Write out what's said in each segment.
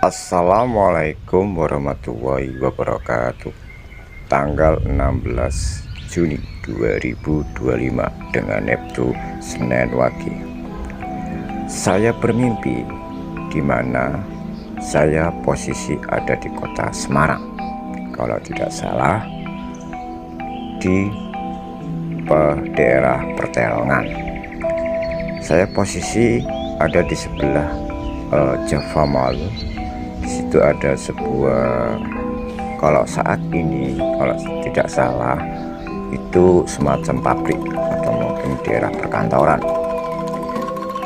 Assalamualaikum warahmatullahi wabarakatuh. Tanggal 16 Juni 2025 dengan Neptu Senin Wage. Saya bermimpi di mana saya posisi ada di kota Semarang, kalau tidak salah di daerah Pertelongan. Saya posisi ada di sebelah Java Mall. Di situ ada sebuah, kalau saat ini kalau tidak salah itu semacam pabrik atau mungkin daerah perkantoran.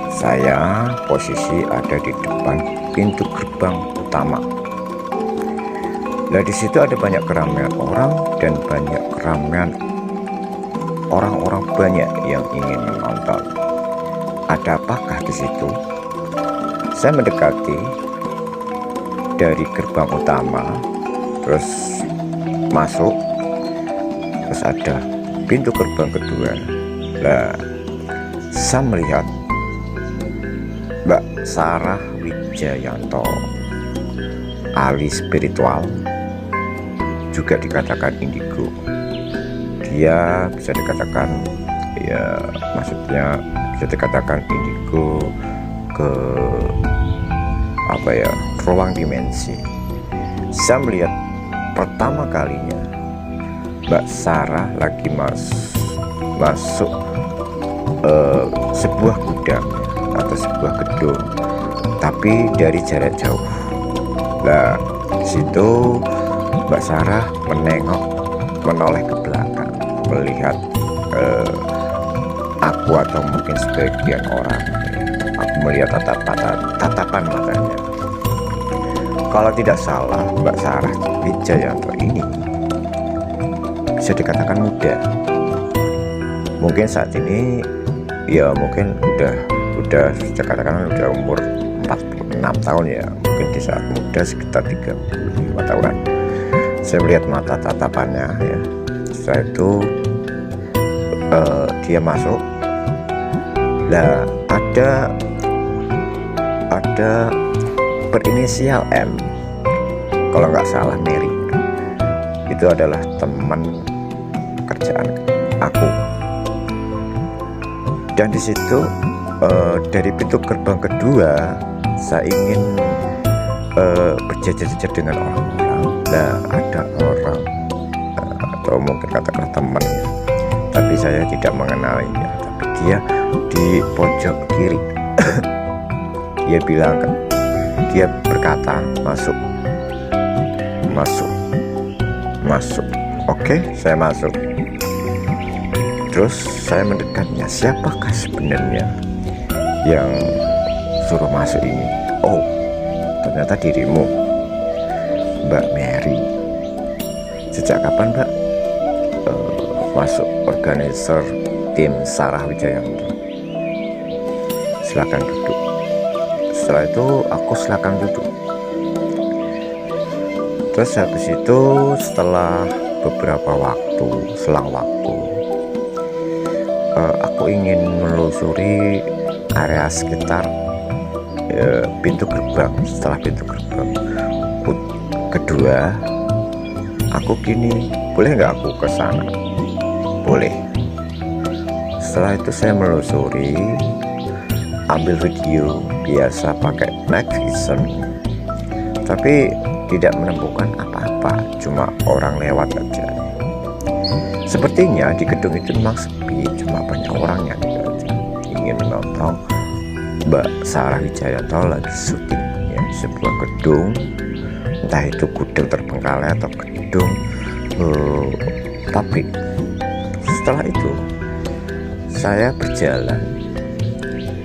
Saya posisi ada di depan pintu gerbang utama. Nah, di situ ada banyak keramaian orang dan banyak keramaian orang-orang banyak yang ingin menonton. Ada apakah di situ? Saya mendekati dari gerbang utama, terus masuk, terus ada pintu gerbang kedua. Nah, saya melihat Mbak Sarah Wijayanto, ahli spiritual, juga dikatakan indigo. Dia bisa dikatakan, ya maksudnya bisa dikatakan indigo ke ruang dimensi. Saya melihat pertama kalinya Mbak Sarah lagi masuk sebuah gudang atau sebuah gedung, tapi dari jarak jauh. Nah, situ Mbak Sarah menoleh ke belakang, melihat aku atau mungkin sebagian orang. Aku melihat tatapan matanya. Kalau tidak salah, Mbak Sarah Wijayanto ini bisa dikatakan muda. Mungkin saat ini ya mungkin udah dikatakan udah umur 46 tahun ya. Mungkin di saat muda sekitar 35 tahunan. Saya melihat mata tatapannya ya. Setelah itu dia masuk. Nah, ada berinisial M, kalau nggak salah Mary. Itu adalah teman kerjaan aku. Dan di situ dari pintu gerbang kedua saya ingin berjajar-jajar dengan orang-orang. Nah, ada orang atau mungkin katakanlah teman ya, tapi saya tidak mengenalinya. Tapi dia di pojok kiri. Dia berkata, masuk. Oke, saya masuk. Terus saya mendekatnya, siapakah sebenarnya yang suruh masuk ini? Oh, ternyata dirimu, Mbak Mary. Sejak kapan Mbak masuk organizer tim Sarah Wijayanto? Silakan duduk. Setelah itu aku silakan duduk. Terus habis itu setelah beberapa waktu, selang waktu, aku ingin menelusuri area sekitar pintu gerbang. Setelah pintu gerbang kedua, aku gini, boleh nggak aku ke sana? Boleh. Setelah itu saya menelusuri, ambil video biasa pakai night vision, tapi tidak menemukan apa-apa, cuma orang lewat aja. Sepertinya di gedung itu memang sepi, cuma banyak orang yang ingin menonton Mbak Sarah Wijayanto lagi syuting ya, sebuah gedung, entah itu gudang terbengkalai atau gedung pabrik. Setelah itu saya berjalan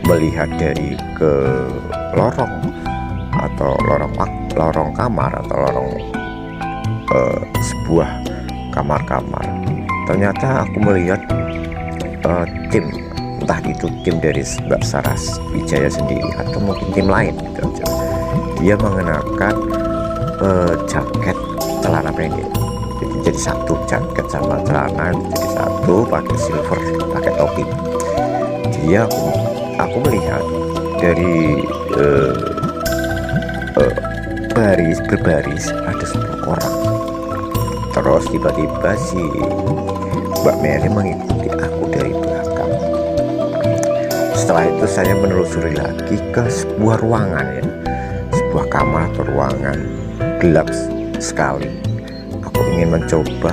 melihat dari ke lorong atau lorong kamar atau lorong sebuah kamar-kamar. Ternyata aku melihat tim, entah itu tim dari Mbak Sarah Wijaya sendiri atau mungkin tim lain gitu aja. Dia mengenakan jaket celana pendek, jadi satu jaket sama celana jadi satu, pakai silver, pakai topi. Aku melihat dari berbaris ada 10 orang. Terus tiba-tiba si Mbak Mary mengikuti aku dari belakang. Setelah itu saya menelusuri lagi ke sebuah ruangan ya, sebuah kamar atau ruangan gelap sekali. Aku ingin mencoba,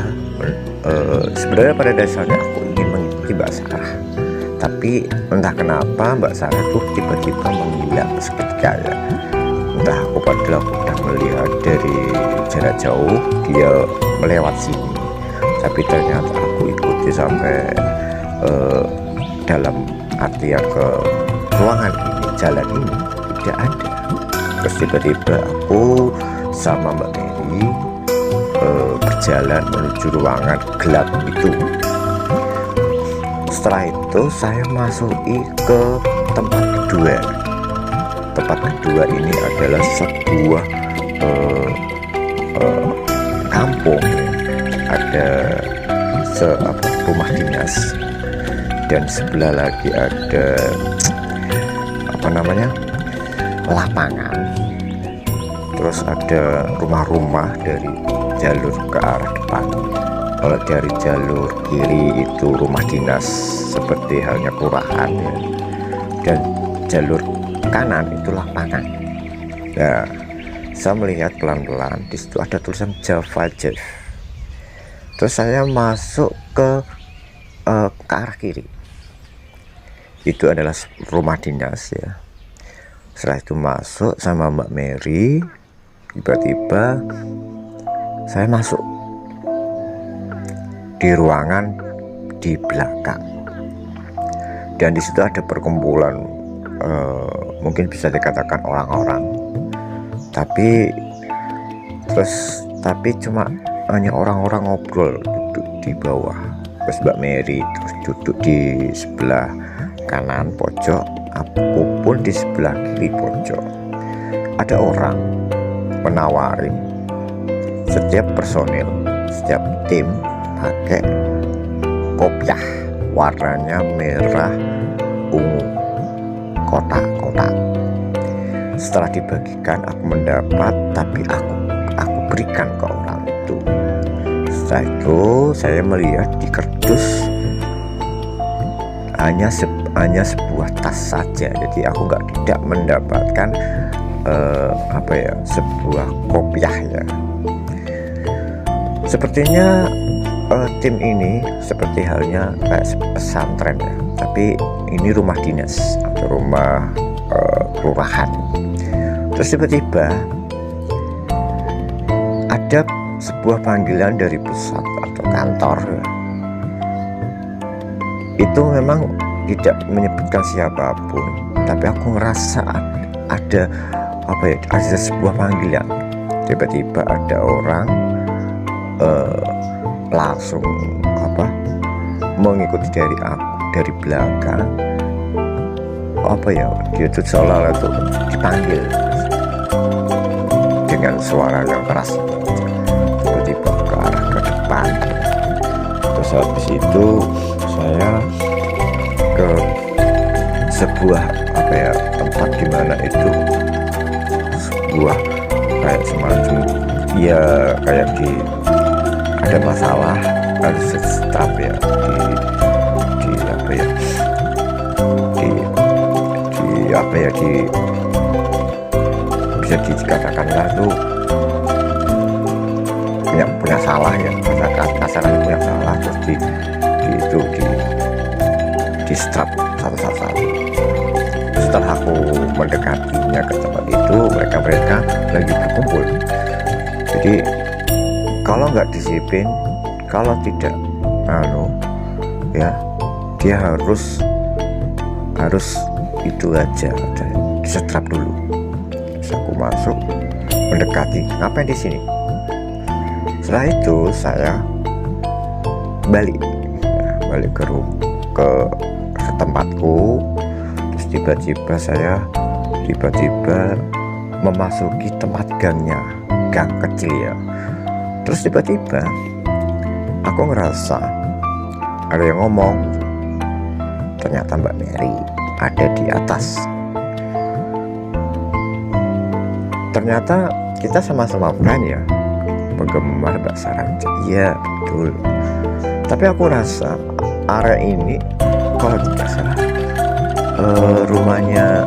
sebenarnya pada dasarnya aku ingin mengikuti Mbak Sarah, tapi entah kenapa Mbak Sarah tuh tiba-tiba menghilang seketika ya. Entah aku padahal aku udah melihat dari jarak jauh dia melewat sini, tapi ternyata aku ikuti sampai dalam artian ke ruangan ini, jalan ini tidak ada. Terus tiba-tiba aku sama Mbak Mary berjalan menuju ruangan gelap itu. Setelah itu saya masuki ke tempat kedua. Tempat kedua ini adalah sebuah kampung, ada rumah dinas, dan sebelah lagi ada lapangan. Terus ada rumah-rumah dari jalur ke arah depan. Kalau dari jalur kiri itu rumah dinas seperti halnya kelurahan ya, dan jalur kanan itu lapangan. Nah, saya melihat pelan-pelan di situ ada tulisan Java Jeff. Terus saya masuk ke arah kiri. Itu adalah rumah dinas ya. Setelah itu masuk sama Mbak Mary, tiba-tiba saya masuk di ruangan di belakang, dan di situ ada perkumpulan, mungkin bisa dikatakan orang-orang, tapi cuma hanya orang-orang ngobrol duduk di bawah. Terus Mbak Mary terus duduk di sebelah kanan pojok, aku pun di sebelah kiri pojok. Ada orang menawarin setiap personil, setiap tim pakai kopiah warnanya merah ungu, kotak-kotak. Setelah dibagikan aku mendapat, tapi aku berikan ke orang itu. Setelah itu saya melihat di kardus hanya sebuah tas saja, jadi aku tidak mendapatkan sebuah kopiah ya. Sepertinya tim ini seperti halnya kayak pesantren ya, tapi ini rumah dinas atau rumah kelurahan. Terus tiba-tiba ada sebuah panggilan dari pusat atau kantor. Itu memang tidak menyebutkan siapapun, tapi aku ngerasa ada sebuah panggilan. Tiba-tiba ada orang langsung mengikuti dari aku dari belakang. Dia tuh seolah-olah tuh dipanggil dengan suara yang keras, tiba-tiba ke arah ke depan. Terus habis itu saya ke sebuah tempat di mana itu sebuah kayak semacam ada masalah, harus stop ya bisa dikatakanlah tuh punya salah ya, kasarnya punya salah, terus di stop satu-satu. Setelah aku mendekatinya ke tempat itu, mereka lagi berkumpul. Jadi kalau nggak disiplin, kalau tidak dia harus itu aja, di setrap dulu. Terus aku masuk mendekati, ngapain di sini? Setelah itu saya balik ke tempatku. Terus tiba-tiba memasuki tempat gang kecil ya. Terus tiba-tiba aku ngerasa ada yang ngomong. Ternyata Mbak Mary ada di atas. Ternyata kita sama-sama friend ya, penggemar Mbak Sarah. Iya betul. Tapi aku rasa area ini kalau tidak salah rumahnya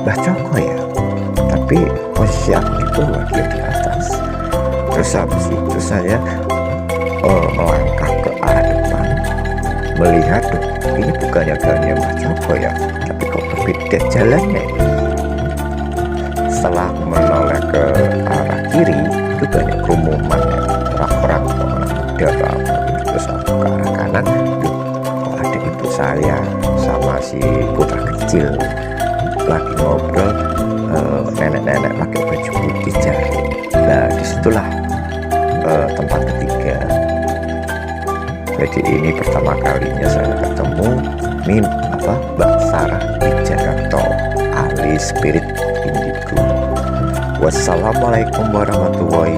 Mbah Joko ya. Tapi posisi aku di bawah, dia di atas. Terus habis itu saya melangkah ke arah depan, melihat ini bukannya jalannya Mbah Joko ya, tapi kok berbeda jalannya. Setelah menoleh ke arah kiri, itu banyak kerumunan ya, orang-orang muda apa. Terus aku ke arah kanan, kok ada ibu saya sama si putra kecil lagi ngobrol, nenek-nenek pakai baju putih jahit. Nah disitulah tempat ketiga. Jadi ini pertama kalinya saya ketemu Mbak Sarah Wijayanto alias Spirit Indigo. Wassalamualaikum warahmatullahi